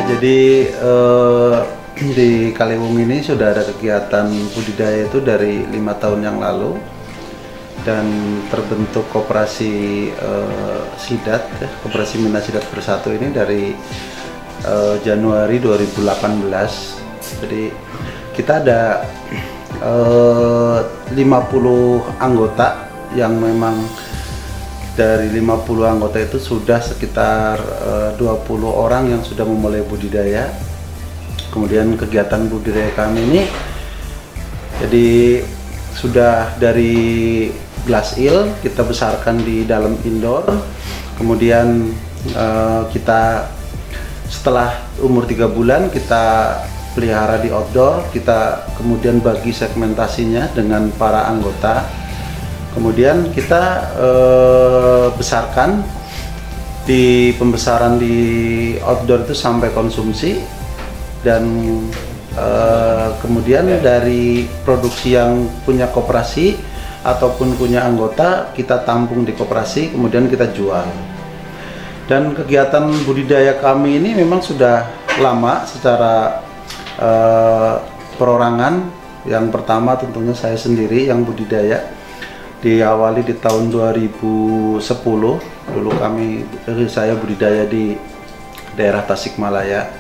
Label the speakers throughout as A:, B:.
A: jadi di Kaliwung ini sudah ada kegiatan budidaya itu dari 5 tahun yang lalu, dan terbentuk koperasi Sidat, Koperasi Minat Sidat Bersatu ini dari Januari 2018. Jadi kita ada 50 anggota yang memang dari 50 anggota itu sudah sekitar 20 orang yang sudah memulai budidaya. Kemudian kegiatan budidaya kami ini jadi sudah dari glass eel kita besarkan di dalam indoor, kemudian kita setelah umur 3 bulan kita pelihara di outdoor, kita kemudian bagi segmentasinya dengan para anggota, kemudian kita besarkan di pembesaran di outdoor itu sampai konsumsi, dan kemudian dari produksi yang punya koperasi ataupun punya anggota kita tampung di koperasi, kemudian kita jual. Dan kegiatan budidaya kami ini memang sudah lama secara perorangan. Yang pertama tentunya saya sendiri yang budidaya, diawali di tahun 2010. Dulu saya budidaya di daerah Tasikmalaya.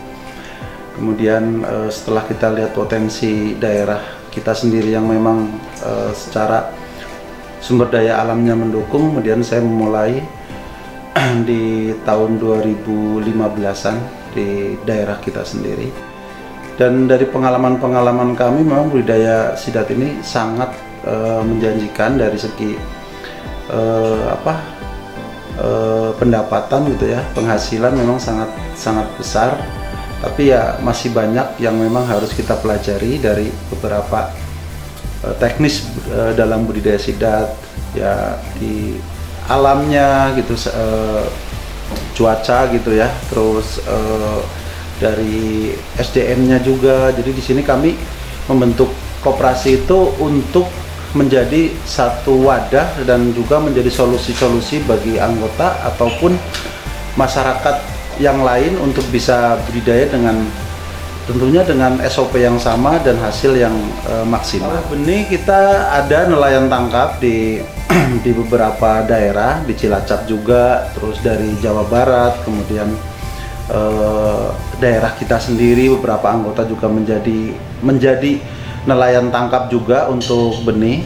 A: Kemudian setelah kita lihat potensi daerah kita sendiri yang memang secara sumber daya alamnya mendukung, kemudian saya memulai di tahun 2015-an di daerah kita sendiri. Dan dari pengalaman-pengalaman kami memang budidaya sidat ini sangat menjanjikan dari segi pendapatan gitu ya, penghasilan memang sangat besar. Tapi ya masih banyak yang memang harus kita pelajari dari beberapa teknis dalam budidaya sidat ya, di alamnya gitu, cuaca gitu ya, terus dari SDM-nya juga. Jadi di sini kami membentuk koperasi itu untuk menjadi satu wadah dan juga menjadi solusi-solusi bagi anggota ataupun masyarakat yang lain untuk bisa budidaya dengan tentunya dengan SOP yang sama dan hasil yang maksimal. Benih kita ada nelayan tangkap di beberapa daerah, di Cilacap juga, terus dari Jawa Barat, kemudian daerah kita sendiri beberapa anggota juga menjadi nelayan tangkap juga untuk benih.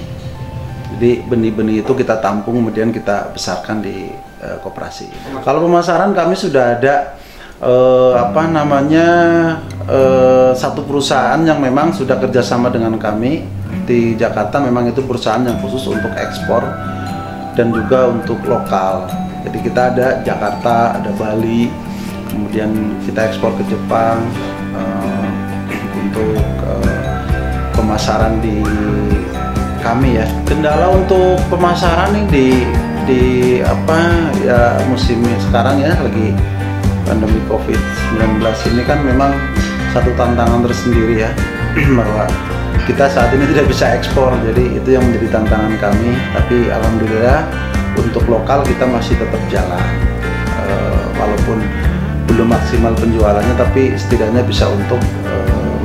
A: Jadi benih-benih itu kita tampung kemudian kita besarkan di koperasi. Kalau pemasaran kami sudah ada satu perusahaan yang memang sudah kerjasama dengan kami di Jakarta. Memang itu perusahaan yang khusus untuk ekspor dan juga untuk lokal. Jadi kita ada Jakarta, ada Bali, kemudian kita ekspor ke Jepang untuk pemasaran di kami ya. Kendala untuk pemasaran nih di musim sekarang ya, lagi pandemi COVID-19 ini kan memang satu tantangan tersendiri ya, bahwa kita saat ini tidak bisa ekspor, jadi itu yang menjadi tantangan kami. Tapi alhamdulillah untuk lokal kita masih tetap jalan, walaupun belum maksimal penjualannya, tapi setidaknya bisa untuk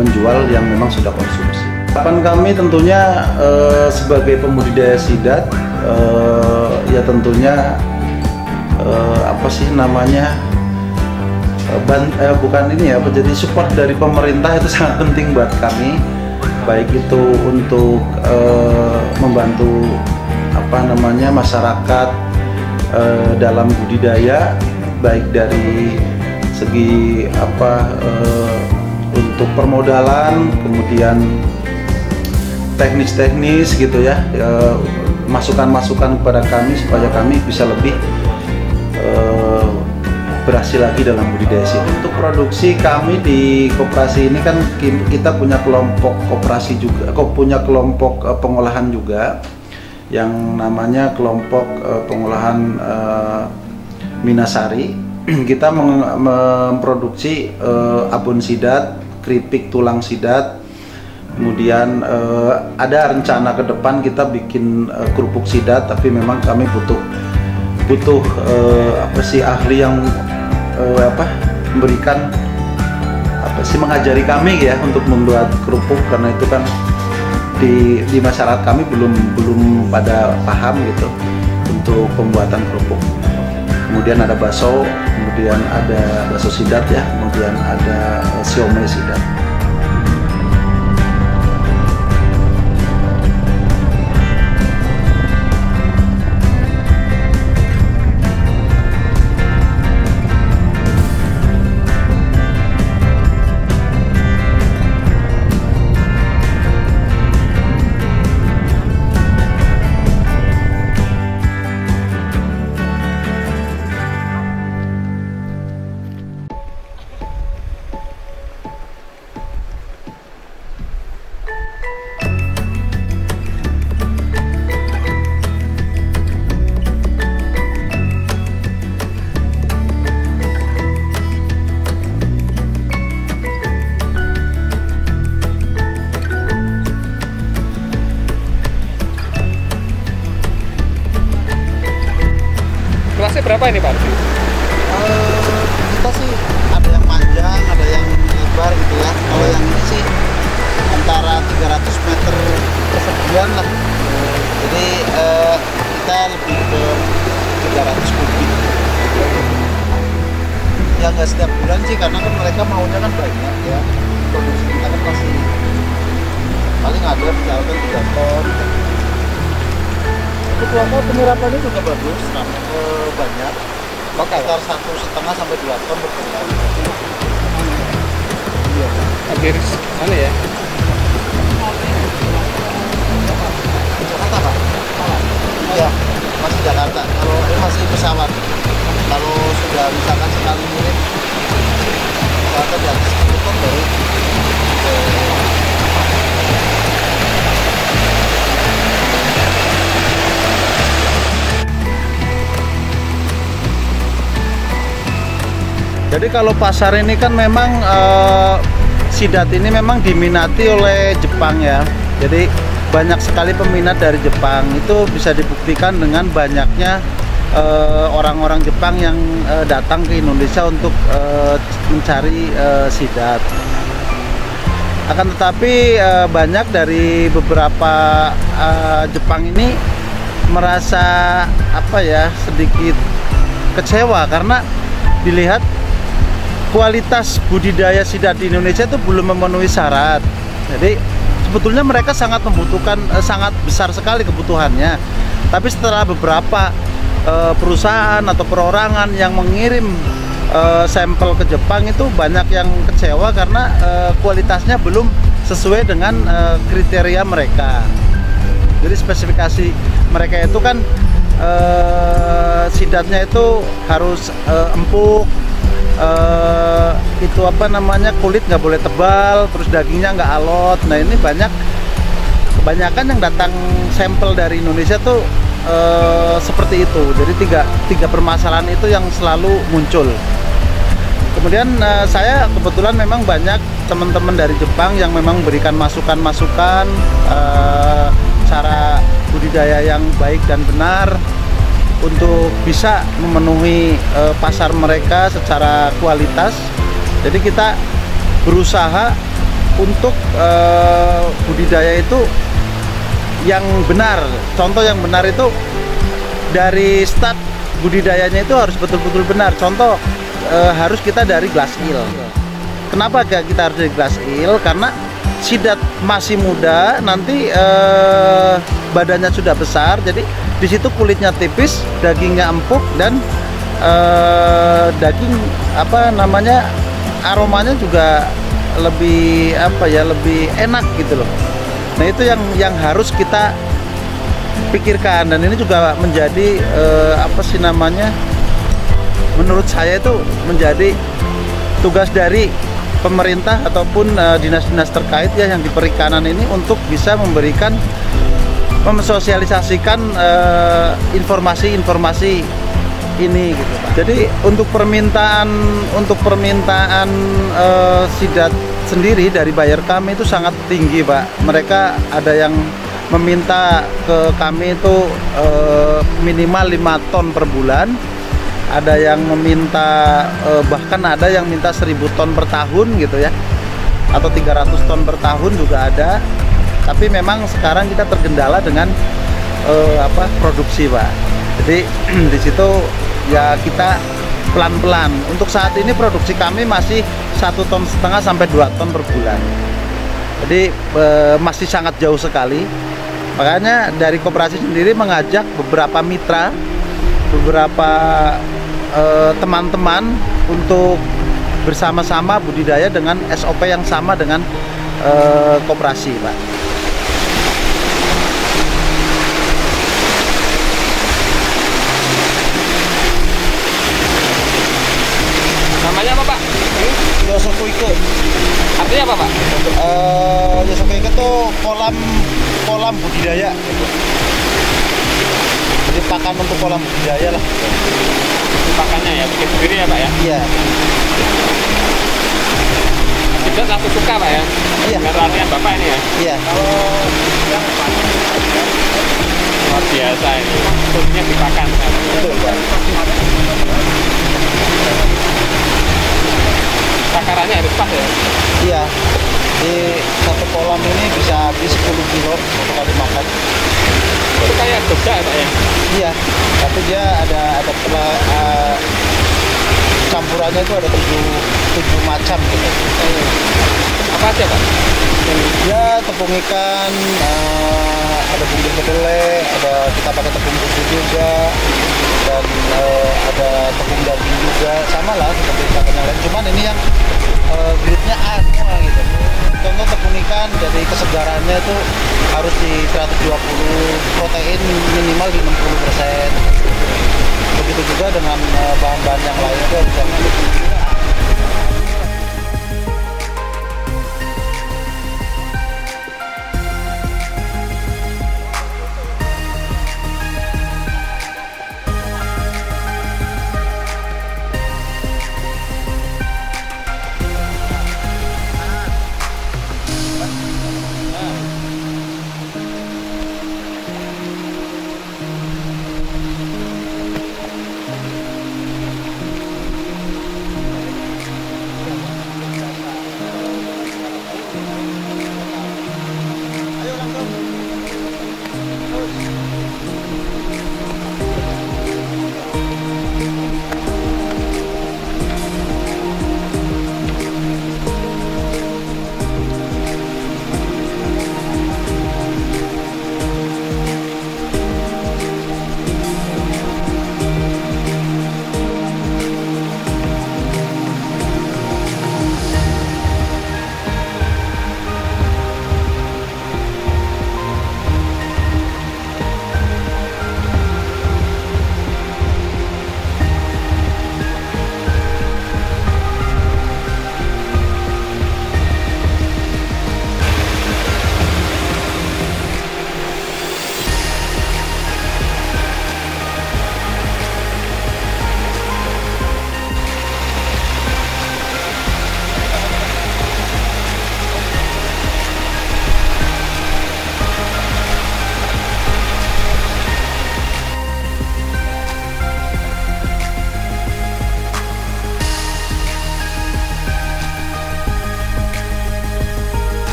A: menjual yang memang sudah konsumsi. Harapan kami tentunya sebagai pembudidaya sidat, ya tentunya jadi support dari pemerintah itu sangat penting buat kami, baik itu untuk membantu masyarakat dalam budidaya, baik dari segi untuk permodalan, kemudian teknis-teknis gitu ya, masukan-masukan kepada kami supaya kami bisa lebih berhasil lagi dalam budidaya sidat. Untuk produksi kami di koperasi ini kan kita punya kelompok koperasi juga, punya kelompok pengolahan juga yang namanya kelompok pengolahan Minasari. Kita memproduksi abon sidat, keripik tulang sidat. Kemudian ada rencana ke depan kita bikin kerupuk sidat, tapi memang kami butuh ahli yang memberikan apa sih, mengajari kami ya untuk membuat kerupuk, karena itu kan di masyarakat kami belum pada paham gitu untuk pembuatan kerupuk. Kemudian ada bakso, kemudian ada bakso sidat ya, kemudian ada siomay sidat.
B: Kelasnya berapa ini Pak?
C: Kita sih ada yang panjang, ada yang lebar gitu ya. Kalau yang ini sih antara 300 meter persegian lah. Jadi kita lebih ke 300 kubik. Ya nggak setiap bulan sih, karena kan mereka maunya kan banyak ya. Produksi kita kan pasti paling ada misalkan 3 ton. Ketua penyerapannya juga bagus, banyak. Sekitar 1,5 sampai 2 ton per bulan. Iya.
B: Hampir sana ya?
C: Jakarta Pak? Iya, masih Jakarta. Kalau ini masih pesawat. Kalau sudah misalkan sekali ngirim, Jakarta di atas 10 ton baru.
A: Jadi kalau pasar ini kan memang sidat ini memang diminati oleh Jepang ya. Jadi banyak sekali peminat dari Jepang. Itu bisa dibuktikan dengan banyaknya orang-orang Jepang yang datang ke Indonesia untuk mencari sidat. Akan tetapi banyak dari beberapa Jepang ini merasa apa ya, sedikit kecewa karena dilihat kualitas budidaya sidat di Indonesia itu belum memenuhi syarat. Jadi sebetulnya mereka sangat membutuhkan, sangat besar sekali kebutuhannya. Tapi setelah beberapa perusahaan atau perorangan yang mengirim sampel ke Jepang, itu banyak yang kecewa karena kualitasnya belum sesuai dengan kriteria mereka. Jadi spesifikasi mereka itu kan sidatnya itu harus empuk, itu apa namanya, kulit nggak boleh tebal, terus dagingnya nggak alot. Nah ini kebanyakan yang datang sampel dari Indonesia tuh seperti itu. Jadi tiga permasalahan itu yang selalu muncul. Kemudian saya kebetulan memang banyak teman-teman dari Jepang yang memang memberikan masukan-masukan cara budidaya yang baik dan benar untuk bisa memenuhi pasar mereka secara kualitas. Jadi kita berusaha untuk budidaya itu yang benar. Contoh yang benar itu dari start budidayanya itu harus betul-betul benar. Contoh harus kita dari glass eel. Kenapa kita harus dari glass eel? Karena sidat masih muda, nanti badannya sudah besar, jadi di situ kulitnya tipis, dagingnya empuk, dan daging apa namanya, aromanya juga lebih apa ya, lebih enak gitu loh. Nah itu yang harus kita pikirkan, dan ini juga menjadi apa sih namanya, menurut saya itu menjadi tugas dari pemerintah ataupun dinas-dinas terkait ya yang di perikanan ini untuk bisa memberikan, mensosialisasikan informasi-informasi ini gitu Pak. Jadi untuk permintaan sidat sendiri dari buyer kami itu sangat tinggi Pak. Mereka ada yang meminta ke kami itu minimal 5 ton per bulan. ada yang meminta bahkan ada yang minta 1000 ton per tahun gitu ya, atau 300 ton per tahun juga ada. Tapi memang sekarang kita tergendala dengan produksi, Pak. Jadi di situ ya kita pelan-pelan. Untuk saat ini produksi kami masih 1,5 ton sampai 2 ton per bulan. Jadi masih sangat jauh sekali. Makanya dari koperasi sendiri mengajak beberapa mitra, beberapa teman-teman untuk bersama-sama budidaya dengan SOP yang sama dengan koperasi, Pak.
B: Namanya apa, Pak?
C: Yosokuike.
B: Artinya apa, Pak?
C: Yosokuike itu kolam budidaya. Jadi pakan untuk kolam budidaya lah.
B: Pakannya ya, bikin sendiri ya, Pak ya?
C: Iya.
B: Tidak laku suka, Pak ya?
C: Iya.
B: Dengan latihan Bapak ini ya?
C: Iya.
B: Luar biasa ini. Khususnya dipakan.
C: Betul, Pak.
B: Takarannya harus pas ya?
C: Iya. Di satu kolam ini bisa habis 10 kilo untuk kali makan.
B: Itu kayak Jogja ya, Pak ya?
C: Iya. Tapi dia ada campurannya itu ada 7 macam gitu.
B: Apa aja, Pak?
C: Ya tepung ikan, ada bumbu kedelai, ada kita pakai tepung bumbu juga, dan ada tepung daging juga, sama lah seperti pakai yang lain. Cuman ini yang grade-nya A semua gitu. Contoh tepung ikan, jadi kesegarannya itu harus di 120, protein minimal di 60%. Begitu juga dengan bahan-bahan yang lain itu harus yang